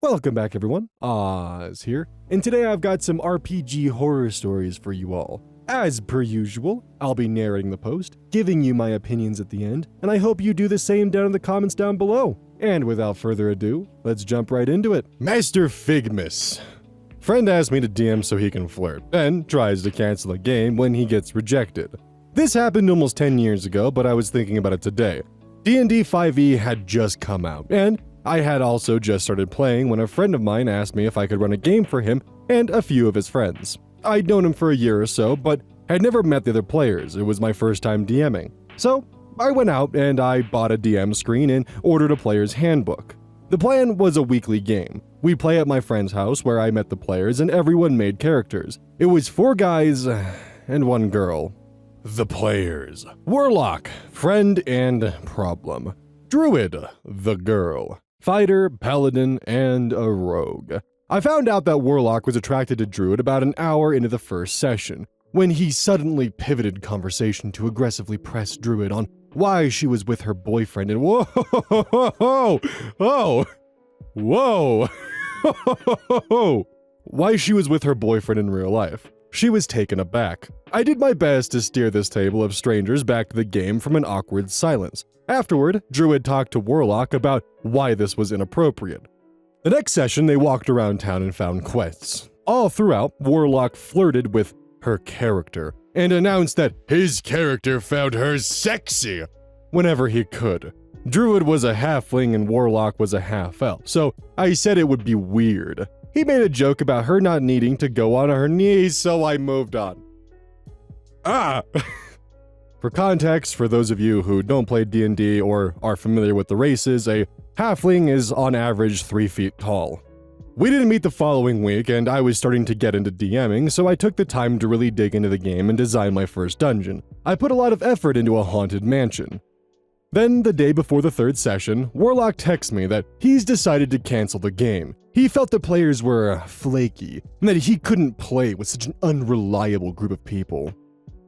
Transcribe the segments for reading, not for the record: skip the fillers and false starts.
Welcome back everyone, Oz here, and today I've got some RPG horror stories for you all. As per usual, I'll be narrating the post, giving you my opinions at the end, and I hope you do the same down in the comments down below. And without further ado, let's jump right into it. Master Figmas. Friend asked me to DM so he can flirt, then tries to cancel a game when he gets rejected. This happened almost 10 years ago, but I was thinking about it today. D&D 5e had just come out, and I had also just started playing when a friend of mine asked me if I could run a game for him and a few of his friends. I'd known him for a year or so, but had never met the other players. It was my first time DMing. So I went out and I bought a DM screen and ordered a player's handbook. The plan was a weekly game. We play at my friend's house where I met the players and everyone made characters. It was 4 guys and 1 girl. The players: Warlock, friend and problem. Druid, the girl. Fighter, paladin, and a rogue. I found out that Warlock was attracted to Druid about an hour into the first session, when he suddenly pivoted conversation to aggressively press Druid on why she was with her boyfriend and why she was with her boyfriend in real life. She was taken aback. I did my best to steer this table of strangers back to the game from an awkward silence. Afterward, Druid talked to Warlock about why this was inappropriate. The next session, they walked around town and found quests. All throughout, Warlock flirted with her character and announced that his character found her sexy whenever he could. Druid was a halfling and Warlock was a half-elf, so I said it would be weird. He made a joke about her not needing to go on her knees, so I moved on. For context, for those of you who don't play D&D or are familiar with the races, a halfling is on average 3 feet tall. We didn't meet the following week, and I was starting to get into DMing, so I took the time to really dig into the game and design my first dungeon. I put a lot of effort into a haunted mansion. Then, the day before the 3rd session, Warlock texts me that he's decided to cancel the game. He felt the players were flaky, and that he couldn't play with such an unreliable group of people.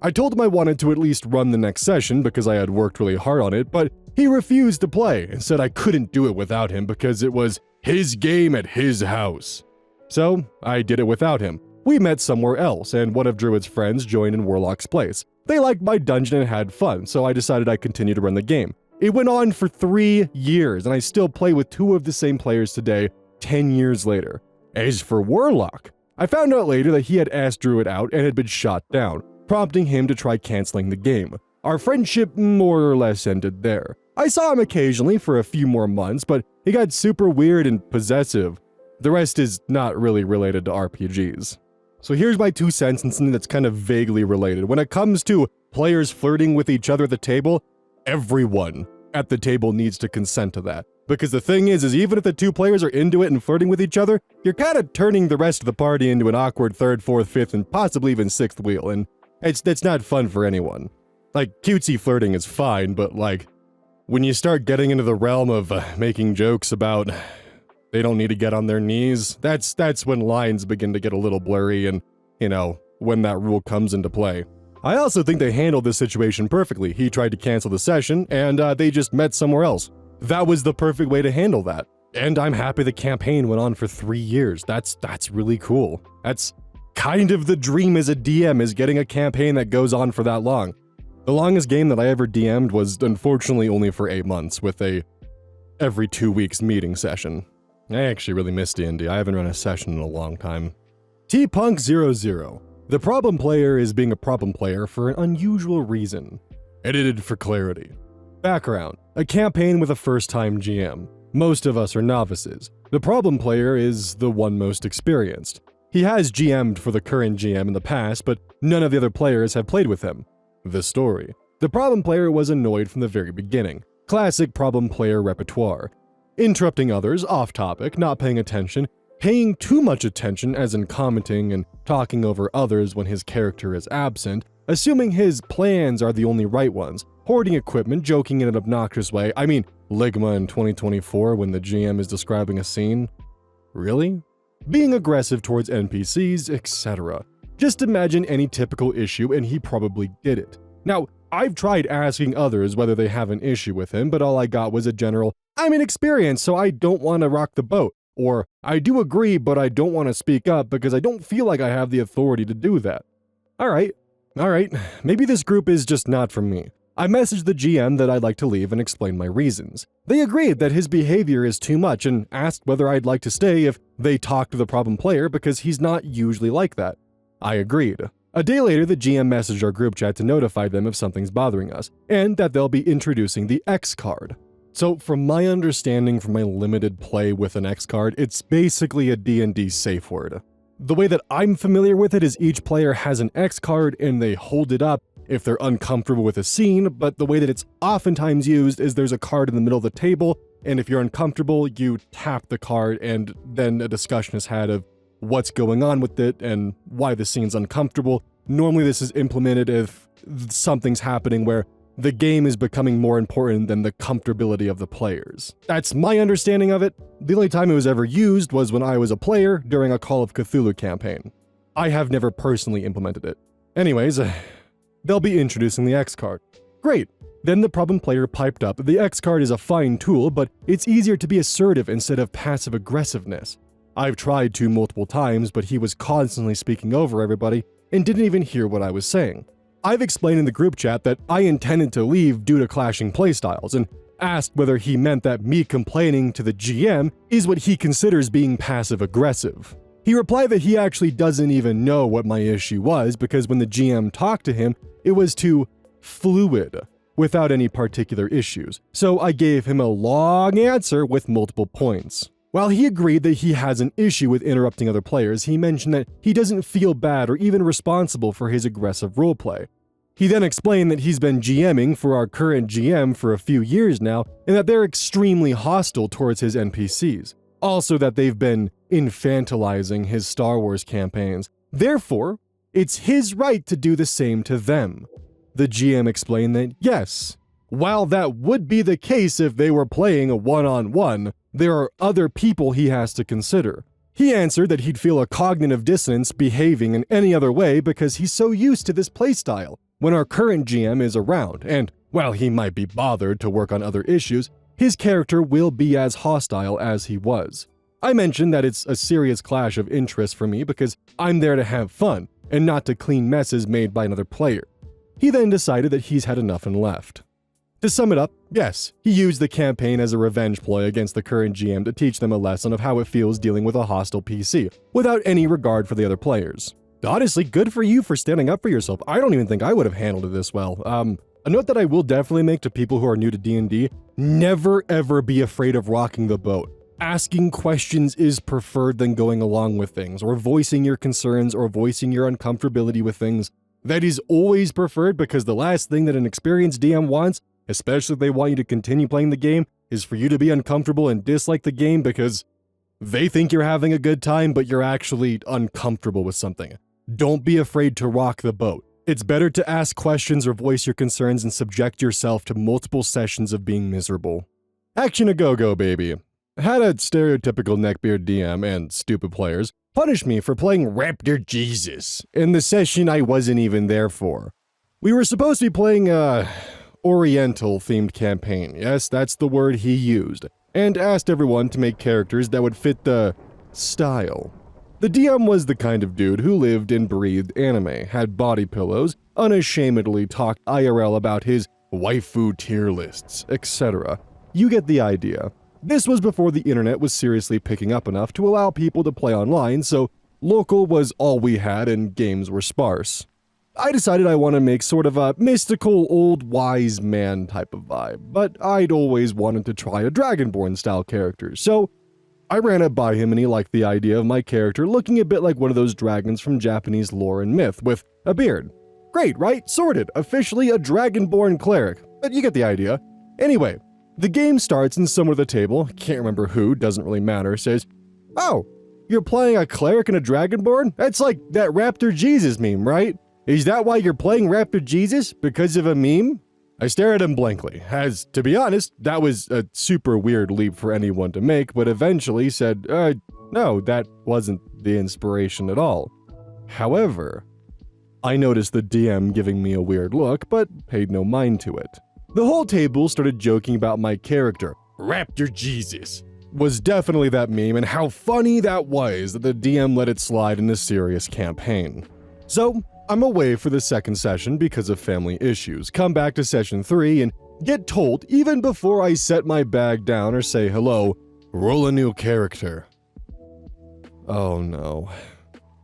I told him I wanted to at least run the next session because I had worked really hard on it, but he refused to play and said I couldn't do it without him because it was his game at his house. So, I did it without him. We met somewhere else, and one of Druid's friends joined in Warlock's place. They liked my dungeon and had fun, so I decided I'd continue to run the game. It went on for 3 years, and I still play with 2 of the same players today, 10 years later. As for Warlock, I found out later that he had asked Druid out and had been shot down, prompting him to try canceling the game. Our friendship more or less ended there. I saw him occasionally for a few more months, but he got super weird and possessive. The rest is not really related to RPGs. So here's my 2 cents and something that's kind of vaguely related. When it comes to players flirting with each other at the table, everyone at the table needs to consent to that. Because the thing is even if the 2 players are into it and flirting with each other, you're kind of turning the rest of the party into an awkward 3rd, 4th, 5th, and possibly even 6th wheel, and that's not fun for anyone. Like, cutesy flirting is fine, but like, when you start getting into the realm of making jokes about they don't need to get on their knees, that's when lines begin to get a little blurry and, when that rule comes into play. I also think they handled this situation perfectly. He tried to cancel the session, and they just met somewhere else. That was the perfect way to handle that. And I'm happy the campaign went on for 3 years. That's really cool. That's kind of the dream as a DM, is getting a campaign that goes on for that long. The longest game that I ever DM'd was unfortunately only for 8 months, with a every 2 weeks meeting session. I actually really miss D&D. I haven't run a session in a long time. T-Punk00. The problem player is being a problem player for an unusual reason. Edited for clarity. Background: a campaign with a first-time GM. Most of us are novices. The problem player is the one most experienced. He has GM'd for the current GM in the past, but none of the other players have played with him. The story: the problem player was annoyed from the very beginning. Classic problem player repertoire. Interrupting others, off topic, not paying attention, paying too much attention as in commenting and talking over others when his character is absent, assuming his plans are the only right ones, hoarding equipment, joking in an obnoxious way. I mean, Ligma in 2024 when the GM is describing a scene. Really? Being aggressive towards NPCs, etc. Just imagine any typical issue and he probably did it. Now, I've tried asking others whether they have an issue with him, but all I got was a general, "I'm inexperienced, so I don't want to rock the boat," or I do agree, but I don't want to speak up because I don't feel like I have the authority to do that. Alright, maybe this group is just not for me. I messaged the GM that I'd like to leave and explained my reasons. They agreed that his behavior is too much and asked whether I'd like to stay if they talk to the problem player because he's not usually like that. I agreed. A day later, the GM messaged our group chat to notify them if something's bothering us, and that they'll be introducing the X card. So from my understanding from my limited play with an X card, it's basically a D&D safe word. The way that I'm familiar with it is each player has an X card and they hold it up if they're uncomfortable with a scene, but the way that it's oftentimes used is there's a card in the middle of the table, and if you're uncomfortable, you tap the card and then a discussion is had of what's going on with it and why the scene's uncomfortable. Normally this is implemented if something's happening where the game is becoming more important than the comfortability of the players. That's my understanding of it. The only time it was ever used was when I was a player during a Call of Cthulhu campaign. I have never personally implemented it. Anyways, they'll be introducing the X card. Great. Then the problem player piped up that the X card is a fine tool, but it's easier to be assertive instead of passive aggressiveness. I've tried to multiple times, but he was constantly speaking over everybody and didn't even hear what I was saying. I've explained in the group chat that I intended to leave due to clashing playstyles and asked whether he meant that me complaining to the GM is what he considers being passive aggressive. He replied that he actually doesn't even know what my issue was because when the GM talked to him, it was too fluid, without any particular issues. So I gave him a long answer with multiple points. While he agreed that he has an issue with interrupting other players, he mentioned that he doesn't feel bad or even responsible for his aggressive roleplay. He then explained that he's been GMing for our current GM for a few years now, and that they're extremely hostile towards his NPCs. Also that they've been infantilizing his Star Wars campaigns. Therefore, it's his right to do the same to them. The GM explained that yes, while that would be the case if they were playing a one-on-one, there are other people he has to consider. He answered that he'd feel a cognitive dissonance behaving in any other way because he's so used to this playstyle when our current GM is around, and while he might be bothered to work on other issues, his character will be as hostile as he was. I mentioned that it's a serious clash of interest for me because I'm there to have fun and not to clean messes made by another player. He then decided that he's had enough and left. To sum it up, yes, he used the campaign as a revenge ploy against the current GM to teach them a lesson of how it feels dealing with a hostile PC, without any regard for the other players. Honestly, good for you for standing up for yourself. I don't even think I would have handled it this well. A note that I will definitely make to people who are new to D&D, never ever be afraid of rocking the boat. Asking questions is preferred than going along with things, or voicing your concerns, or voicing your uncomfortability with things. That is always preferred because the last thing that an experienced DM wants, especially if they want you to continue playing the game, is for you to be uncomfortable and dislike the game because they think you're having a good time, but you're actually uncomfortable with something. Don't be afraid to rock the boat. It's better to ask questions or voice your concerns and subject yourself to multiple sessions of being miserable. Action a go-go, baby. Had a stereotypical neckbeard DM and stupid players punish me for playing Raptor Jesus in the session I wasn't even there for. We were supposed to be playing a Oriental-themed campaign, yes, that's the word he used, and asked everyone to make characters that would fit the style. The DM was the kind of dude who lived and breathed anime, had body pillows, unashamedly talked IRL about his waifu tier lists, etc. You get the idea. This was before the internet was seriously picking up enough to allow people to play online, so local was all we had and games were sparse. I decided I want to make sort of a mystical old wise man type of vibe, but I'd always wanted to try a Dragonborn style character, so I ran it by him and he liked the idea of my character looking a bit like one of those dragons from Japanese lore and myth with a beard. Great, right? Sorted. Officially a Dragonborn cleric, but you get the idea. Anyway, the game starts and someone at the table, can't remember who, doesn't really matter, says, "Oh, you're playing a cleric and a Dragonborn? That's like that Raptor Jesus meme, right? Is that why you're playing Raptor Jesus? Because of a meme?" I stare at him blankly, as, to be honest, that was a super weird leap for anyone to make, but eventually said, no, that wasn't the inspiration at all. However, I noticed the DM giving me a weird look, but paid no mind to it. The whole table started joking about my character, Raptor Jesus. was definitely that meme, and how funny that was that the DM let it slide in a serious campaign. So, I'm away for the second session because of family issues, come back to session 3 and get told, even before I set my bag down or say hello, roll a new character. Oh no.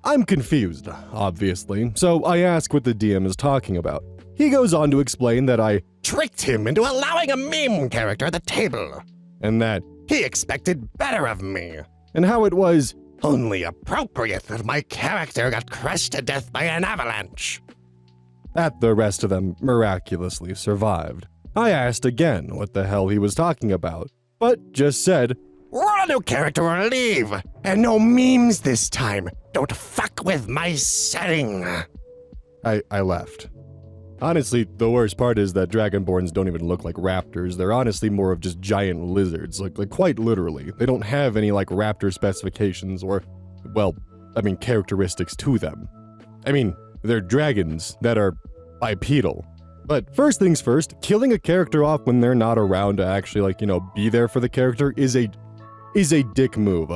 I'm confused, obviously, so I ask what the DM is talking about. He goes on to explain that I tricked him into allowing a meme character at the table, and that he expected better of me, and how it was only appropriate that my character got crushed to death by an avalanche. That the rest of them miraculously survived. I asked again what the hell he was talking about, but just said, roll a new character or leave, and no memes this time. Don't fuck with my setting. I left. Honestly, the worst part is that Dragonborns don't even look like raptors. They're honestly more of just giant lizards, like quite literally. They don't have any like raptor specifications or, well, characteristics to them. They're dragons that are bipedal. But first things first, killing a character off when they're not around to actually be there for the character is a dick move.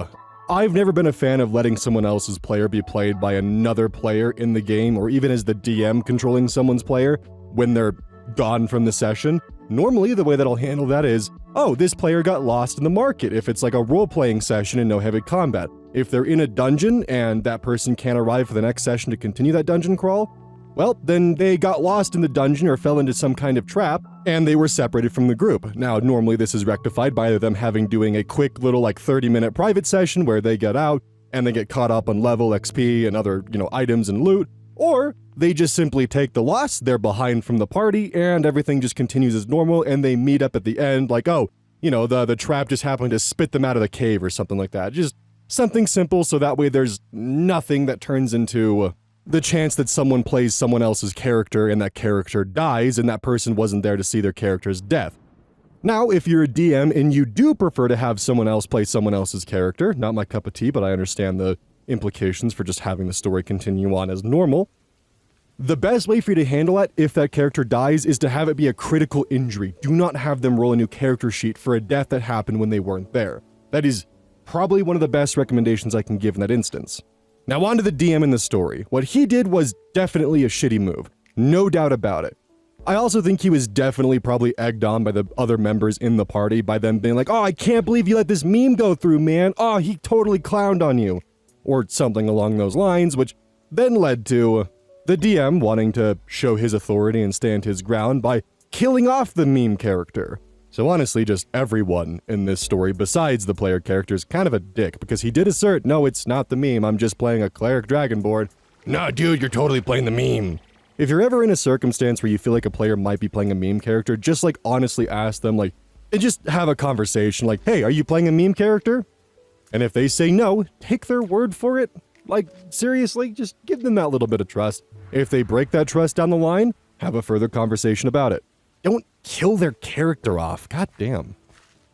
I've never been a fan of letting someone else's player be played by another player in the game, or even as the DM controlling someone's player when they're gone from the session. Normally, the way that I'll handle that is, oh, this player got lost in the market if it's like a role-playing session and no heavy combat. If they're in a dungeon and that person can't arrive for the next session to continue that dungeon crawl, well, then they got lost in the dungeon or fell into some kind of trap, and they were separated from the group. Now, normally this is rectified by them doing a quick little 30-minute private session where they get out and they get caught up on level, XP, and other, items and loot, or they just simply take the loss, they're behind from the party, and everything just continues as normal, and they meet up at the end the trap just happened to spit them out of the cave or something like that. Just something simple so that way there's nothing that turns into the chance that someone plays someone else's character and that character dies and that person wasn't there to see their character's death. Now, if you're a DM and you do prefer to have someone else play someone else's character, not my cup of tea, but I understand the implications for just having the story continue on as normal, the best way for you to handle it if that character dies is to have it be a critical injury. Do not have them roll a new character sheet for a death that happened when they weren't there. That is probably one of the best recommendations I can give in that instance. Now on to the DM in the story. What he did was definitely a shitty move. No doubt about it. I also think he was definitely probably egged on by the other members in the party by them being like, oh, I can't believe you let this meme go through, man. Oh, he totally clowned on you. Or something along those lines, which then led to the DM wanting to show his authority and stand his ground by killing off the meme character. So honestly, just everyone in this story besides the player character is kind of a dick because he did assert, no, it's not the meme, I'm just playing a cleric dragonborn. No, dude, you're totally playing the meme. If you're ever in a circumstance where you feel like a player might be playing a meme character, just honestly ask them and just have a conversation hey, are you playing a meme character? And if they say no, take their word for it. Seriously, just give them that little bit of trust. If they break that trust down the line, have a further conversation about it. Don't kill their character off, goddamn.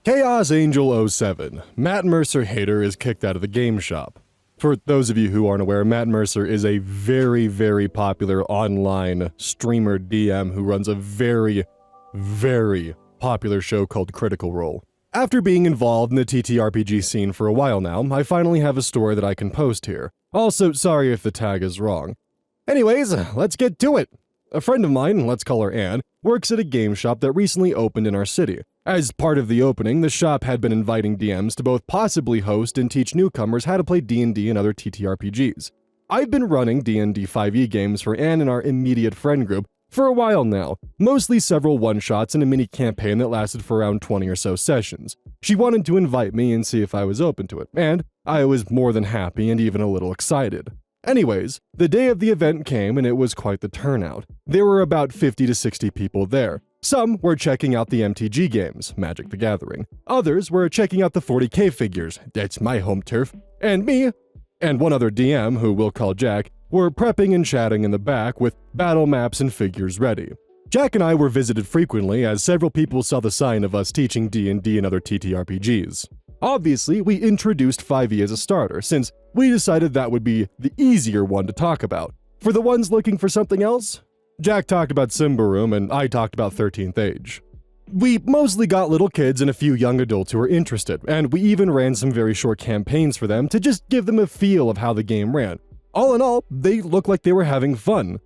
Chaos Angel 07. Matt Mercer hater is kicked out of the game shop. For those of you who aren't aware, Matt Mercer is a very, very popular online streamer DM who runs a very, very popular show called Critical Role. After being involved in the TTRPG scene for a while now, I finally have a story that I can post here. Also, sorry if the tag is wrong. Anyways, let's get to it. A friend of mine, let's call her Anne, works at a game shop that recently opened in our city. As part of the opening, the shop had been inviting DMs to both possibly host and teach newcomers how to play D&D and other TTRPGs. I've been running D&D 5e games for Anne and our immediate friend group for a while now, mostly several one-shots and a mini campaign that lasted for around 20 or so sessions. She wanted to invite me and see if I was open to it, and I was more than happy and even a little excited. Anyways, the day of the event came and it was quite the turnout. There were about 50 to 60 people there. Some were checking out the MTG games, Magic the Gathering. Others were checking out the 40k figures, that's my home turf. And me, and one other DM, who we'll call Jack, were prepping and chatting in the back with battle maps and figures ready. Jack and I were visited frequently as several people saw the sign of us teaching D&D and other TTRPGs. Obviously, we introduced 5e as a starter, since we decided that would be the easier one to talk about. For the ones looking for something else, Jack talked about Symbaroum and I talked about 13th Age. We mostly got little kids and a few young adults who were interested, and we even ran some very short campaigns for them to just give them a feel of how the game ran. All in all, they looked like they were having fun.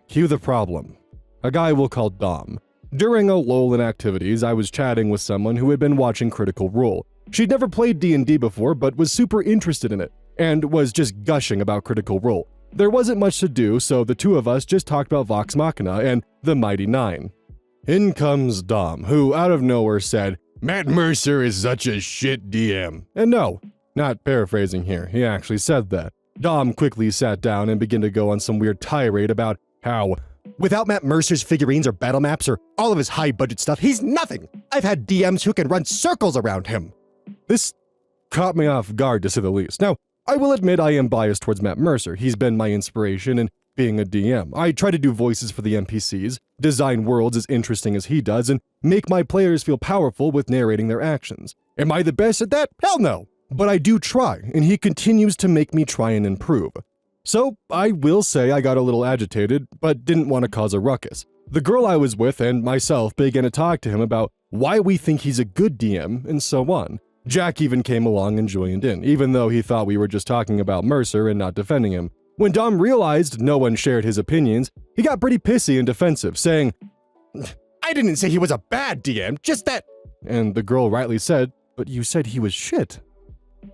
Cue the problem. A guy we'll call Dom. During a lull in activities, I was chatting with someone who had been watching Critical Role. She'd never played D&D before, but was super interested in it, and was just gushing about Critical Role. There wasn't much to do, so the two of us just talked about Vox Machina and the Mighty Nine. In comes Dom, who out of nowhere said, "Matt Mercer is such a shit DM." And no, not paraphrasing here, he actually said that. Dom quickly sat down and began to go on some weird tirade about how, without Matt Mercer's figurines or battle maps or all of his high-budget stuff, he's nothing. I've had DMs who can run circles around him. This caught me off guard, to say the least. Now, I will admit I am biased towards Matt Mercer. He's been my inspiration in being a DM. I try to do voices for the NPCs, design worlds as interesting as he does, and make my players feel powerful with narrating their actions. Am I the best at that? Hell no. But I do try, and he continues to make me try and improve. So, I will say I got a little agitated, but didn't want to cause a ruckus. The girl I was with and myself began to talk to him about why we think he's a good DM, and so on. Jack even came along and joined in, even though he thought we were just talking about Mercer and not defending him. When Dom realized no one shared his opinions, he got pretty pissy and defensive, saying, "I didn't say he was a bad DM, just that..." And the girl rightly said, "But you said he was shit."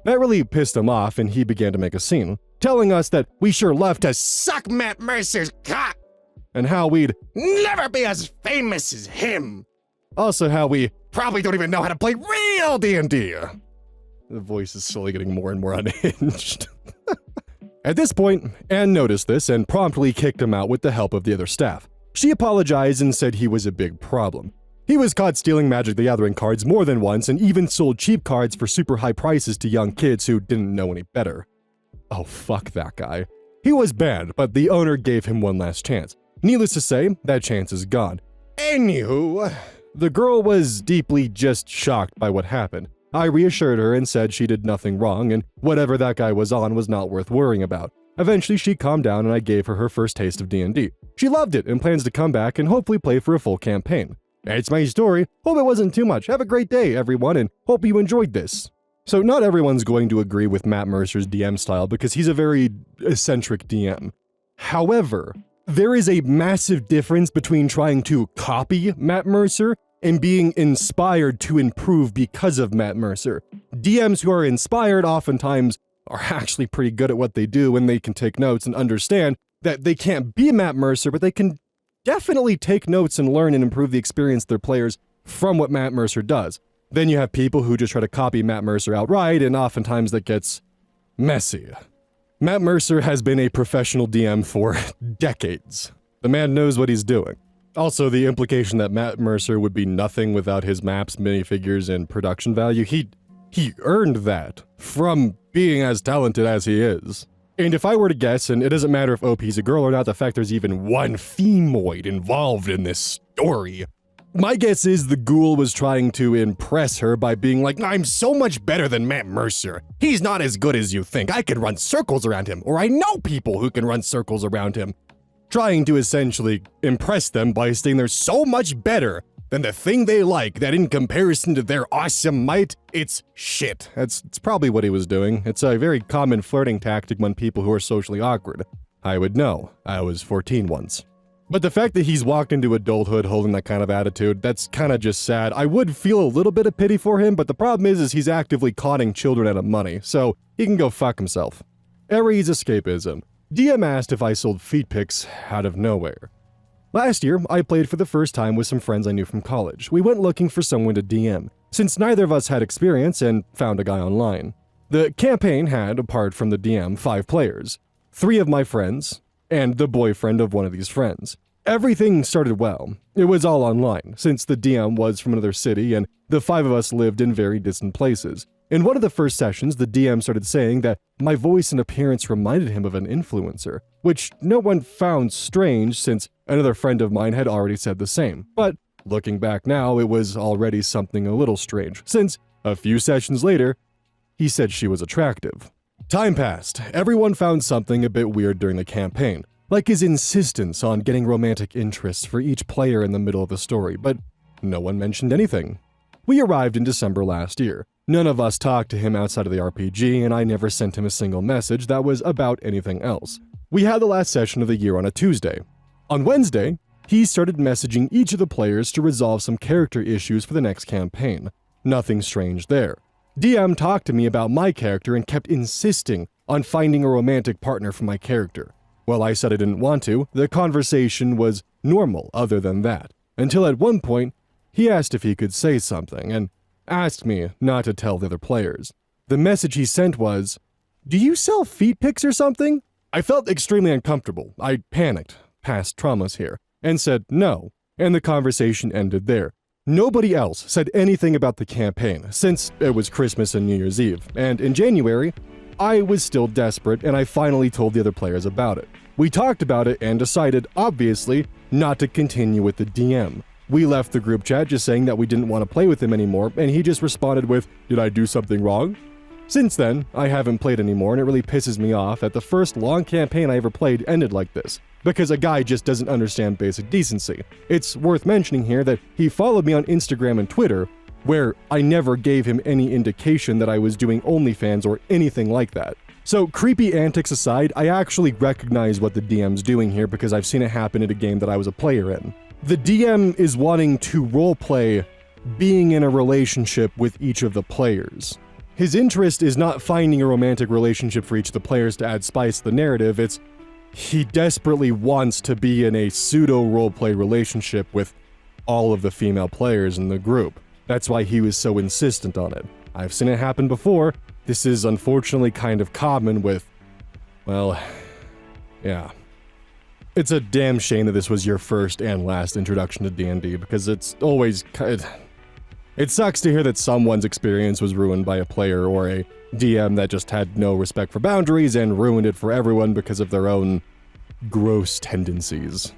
That really pissed him off, and he began to make a scene, telling us that we sure love to suck Matt Mercer's cock, and how we'd never be as famous as him. Also how we probably don't even know how to play real D&D. The voice is slowly getting more and more unhinged. At this point, Anne noticed this and promptly kicked him out with the help of the other staff. She apologized and said he was a big problem. He was caught stealing Magic the Gathering cards more than once and even sold cheap cards for super high prices to young kids who didn't know any better. Oh, fuck that guy. He was banned, but the owner gave him one last chance. Needless to say, that chance is gone. Anywho, the girl was deeply just shocked by what happened. I reassured her and said she did nothing wrong and whatever that guy was on was not worth worrying about. Eventually, she calmed down and I gave her her first taste of D&D. She loved it and plans to come back and hopefully play for a full campaign. It's my story. Hope it wasn't too much. Have a great day, everyone, and hope you enjoyed this. So not everyone's going to agree with Matt Mercer's DM style because he's a very eccentric DM. However, there is a massive difference between trying to copy Matt Mercer and being inspired to improve because of Matt Mercer. DMs who are inspired oftentimes are actually pretty good at what they do and they can take notes and understand that they can't be Matt Mercer, but they can definitely take notes and learn and improve the experience of their players from what Matt Mercer does. Then you have people who just try to copy Matt Mercer outright, and oftentimes that gets messy. Matt Mercer has been a professional DM for decades. The man knows what he's doing. Also, the implication that Matt Mercer would be nothing without his maps, minifigures, and production value, he earned that from being as talented as he is. And if I were to guess, and it doesn't matter if OP's a girl or not, the fact there's even one femoid involved in this story, my guess is the ghoul was trying to impress her by being like, "I'm so much better than Matt Mercer. He's not as good as you think. I can run circles around him, or I know people who can run circles around him." Trying to essentially impress them by saying they're so much better than the thing they like that in comparison to their awesome might, it's shit. It's probably what he was doing. It's a very common flirting tactic among people who are socially awkward. I would know. I was 14 once. But the fact that he's walked into adulthood holding that kind of attitude, that's kind of just sad. I would feel a little bit of pity for him, but the problem is he's actively conning children out of money, so he can go fuck himself. Aries escapism. DM asked if I sold feet pics out of nowhere. Last year, I played for the first time with some friends I knew from college. We went looking for someone to DM, since neither of us had experience and found a guy online. The campaign had, apart from the DM, 5 players. 3 of my friends, and the boyfriend of one of these friends. Everything started well. It was all online, since the DM was from another city and the 5 of us lived in very distant places. In one of the first sessions, the DM started saying that my voice and appearance reminded him of an influencer, which no one found strange since another friend of mine had already said the same. But looking back now, it was already something a little strange, since a few sessions later, he said she was attractive. Time passed. Everyone found something a bit weird during the campaign, like his insistence on getting romantic interests for each player in the middle of the story, but no one mentioned anything. We arrived in December last year. None of us talked to him outside of the RPG, and I never sent him a single message that was about anything else. We had the last session of the year on a Tuesday. On Wednesday, he started messaging each of the players to resolve some character issues for the next campaign. Nothing strange there. DM talked to me about my character and kept insisting on finding a romantic partner for my character. While I said I didn't want to, the conversation was normal other than that, until at one point, he asked if he could say something, and asked me not to tell the other players. The message he sent was, "Do you sell feet pics or something?" I felt extremely uncomfortable. I panicked, past traumas here, and said no, and the conversation ended there. Nobody else said anything about the campaign, since it was Christmas and New Year's Eve, and in January, I was still desperate and I finally told the other players about it. We talked about it and decided, obviously, not to continue with the DM. We left the group chat just saying that we didn't want to play with him anymore, and he just responded with, "Did I do something wrong?" Since then, I haven't played anymore, and it really pisses me off that the first long campaign I ever played ended like this, because a guy just doesn't understand basic decency. It's worth mentioning here that he followed me on Instagram and Twitter, where I never gave him any indication that I was doing OnlyFans or anything like that. So creepy antics aside, I actually recognize what the DM's doing here because I've seen it happen in a game that I was a player in. The DM is wanting to roleplay being in a relationship with each of the players. His interest is not finding a romantic relationship for each of the players to add spice to the narrative, it's he desperately wants to be in a pseudo-roleplay relationship with all of the female players in the group. That's why he was so insistent on it. I've seen it happen before. This is unfortunately kind of common with, well, yeah. It's a damn shame that this was your first and last introduction to D&D, because it's always it sucks to hear that someone's experience was ruined by a player or a DM that just had no respect for boundaries and ruined it for everyone because of their own gross tendencies.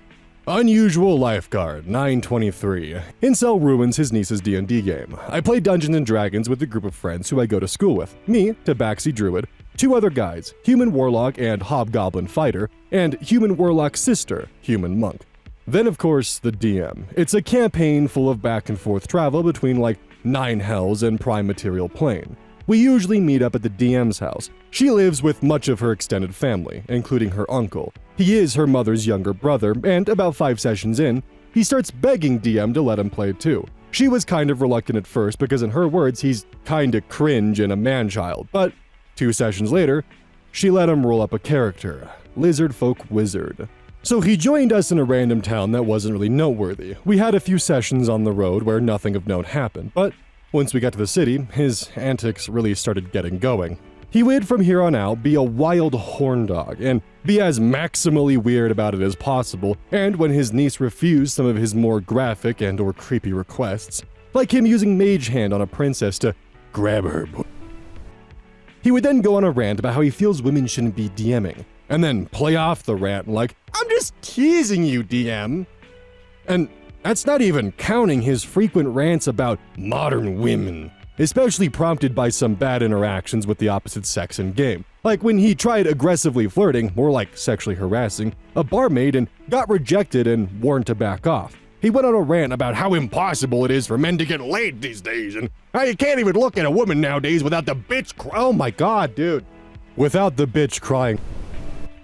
Unusual lifeguard, 923. Incel ruins his niece's D&D game. I play Dungeons & Dragons with a group of friends who I go to school with. Me, Tabaxi Druid, two other guys, Human Warlock and Hobgoblin Fighter, and Human Warlock's sister, Human Monk. Then of course, the DM. It's a campaign full of back and forth travel between like 9 hells and Prime Material Plane. We usually meet up at the DM's house. She lives with much of her extended family, including her uncle. He is her mother's younger brother, and about 5 sessions in, he starts begging DM to let him play too. She was kind of reluctant at first because in her words, he's kinda cringe and a man-child, but 2 sessions later, she let him roll up a character, Lizard Folk Wizard. So he joined us in a random town that wasn't really noteworthy. We had a few sessions on the road where nothing of note happened, but once we got to the city, his antics really started getting going. He would from here on out be a wild horn dog and be as maximally weird about it as possible, and when his niece refused some of his more graphic and or creepy requests, like him using Mage Hand on a princess to grab her, he would then go on a rant about how he feels women shouldn't be DMing, and then play off the rant like, "I'm just teasing you, DM." And that's not even counting his frequent rants about modern women, especially prompted by some bad interactions with the opposite sex in game. Like when he tried aggressively flirting, more like sexually harassing, a barmaid and got rejected and warned to back off. He went on a rant about how impossible it is for men to get laid these days, and how you can't even look at a woman nowadays without the bitch oh my god, dude. Without the bitch crying.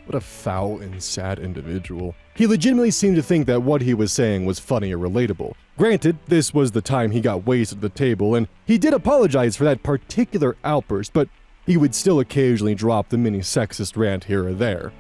What a foul and sad individual. He legitimately seemed to think that what he was saying was funny or relatable. Granted, this was the time he got wasted at the table, and he did apologize for that particular outburst, but he would still occasionally drop the mini sexist rant here or there.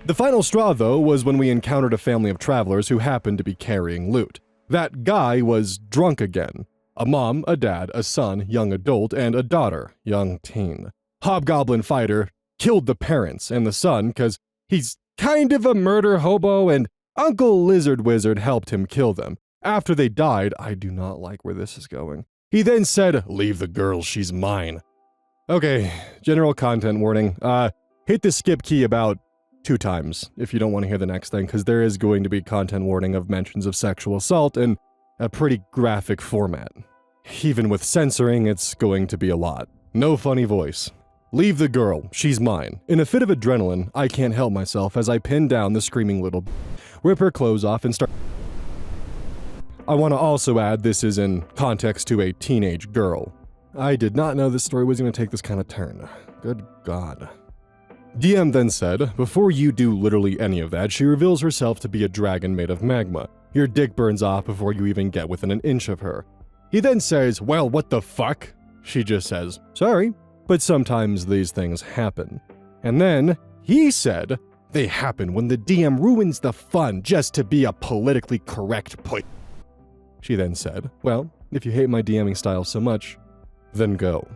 The final straw, though, was when we encountered a family of travelers who happened to be carrying loot. That guy was drunk again. A mom, a dad, a son, young adult, and a daughter, young teen. Hobgoblin Fighter killed the parents and the son because he's kind of a murder hobo, and Uncle Lizard Wizard helped him kill them. After they died, I do not like where this is going. He then said, "Leave the girl, she's mine." Okay, general content warning. Hit the skip key about 2 times if you don't want to hear the next thing, because there is going to be content warning of mentions of sexual assault in a pretty graphic format. Even with censoring, it's going to be a lot. No funny voice. "Leave the girl, she's mine." In a fit of adrenaline, I can't help myself as I pin down the screaming little rip her clothes off and start I want to also add this is in context to a teenage girl. I did not know this story was going to take this kind of turn. Good God. DM then said, before you do literally any of that, she reveals herself to be a dragon made of magma. Your dick burns off before you even get within an inch of her. He then says, well, what the fuck? She just says, sorry, but sometimes these things happen. And then he said, they happen when the DM ruins the fun just to be a politically correct point. She then said, well, if you hate my DMing style so much, then go.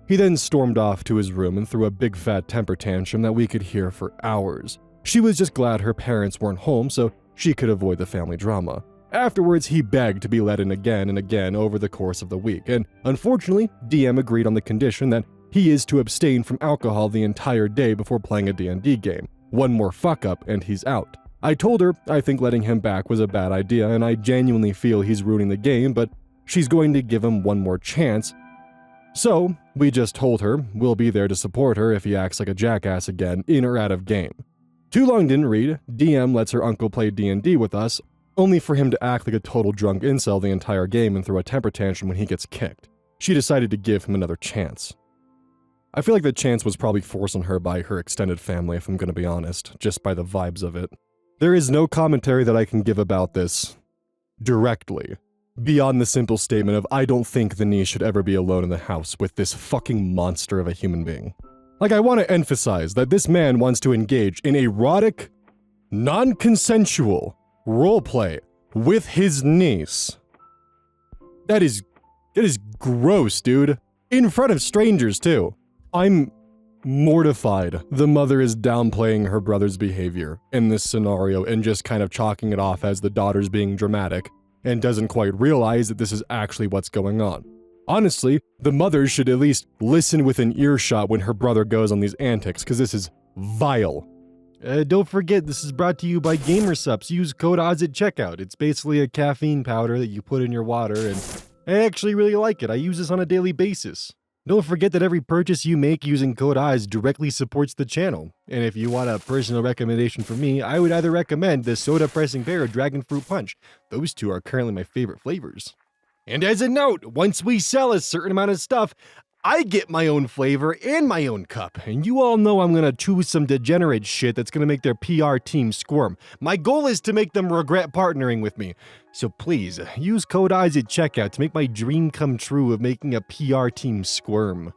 He then stormed off to his room and threw a big fat temper tantrum that we could hear for hours. She was just glad her parents weren't home so she could avoid the family drama. Afterwards, he begged to be let in again and again over the course of the week, and unfortunately, DM agreed on the condition that he is to abstain from alcohol the entire day before playing a D&D game. One more fuck up and he's out. I told her I think letting him back was a bad idea and I genuinely feel he's ruining the game, but she's going to give him one more chance. So, we just told her we'll be there to support her if he acts like a jackass again, in or out of game. Too long didn't read, DM lets her uncle play D&D with us, only for him to act like a total drunk incel the entire game and throw a temper tantrum when he gets kicked. She decided to give him another chance. I feel like the chance was probably forced on her by her extended family, if I'm gonna be honest, just by the vibes of it. There is no commentary that I can give about this directly, beyond the simple statement of I don't think the niece should ever be alone in the house with this fucking monster of a human being. Like, I want to emphasize that this man wants to engage in erotic, non-consensual roleplay with his niece. That is gross, dude. In front of strangers, too. I'm mortified the mother is downplaying her brother's behavior in this scenario and just kind of chalking it off as the daughter's being dramatic and doesn't quite realize that this is actually what's going on. Honestly, the mother should at least listen with an earshot when her brother goes on these antics, because this is vile. Don't forget, this is brought to you by GamerSupps. Use code ODDS at checkout. It's basically a caffeine powder that you put in your water, and I actually really like it. I use this on a daily basis. Don't forget that every purchase you make using code ODDS directly supports the channel. And if you want a personal recommendation from me, I would either recommend the Soda Pressing Pear or Dragon Fruit Punch. Those two are currently my favorite flavors. And as a note, once we sell a certain amount of stuff, I get my own flavor and my own cup. And you all know I'm gonna choose some degenerate shit that's gonna make their PR team squirm. My goal is to make them regret partnering with me. So please, use code ODDS at checkout to make my dream come true of making a PR team squirm.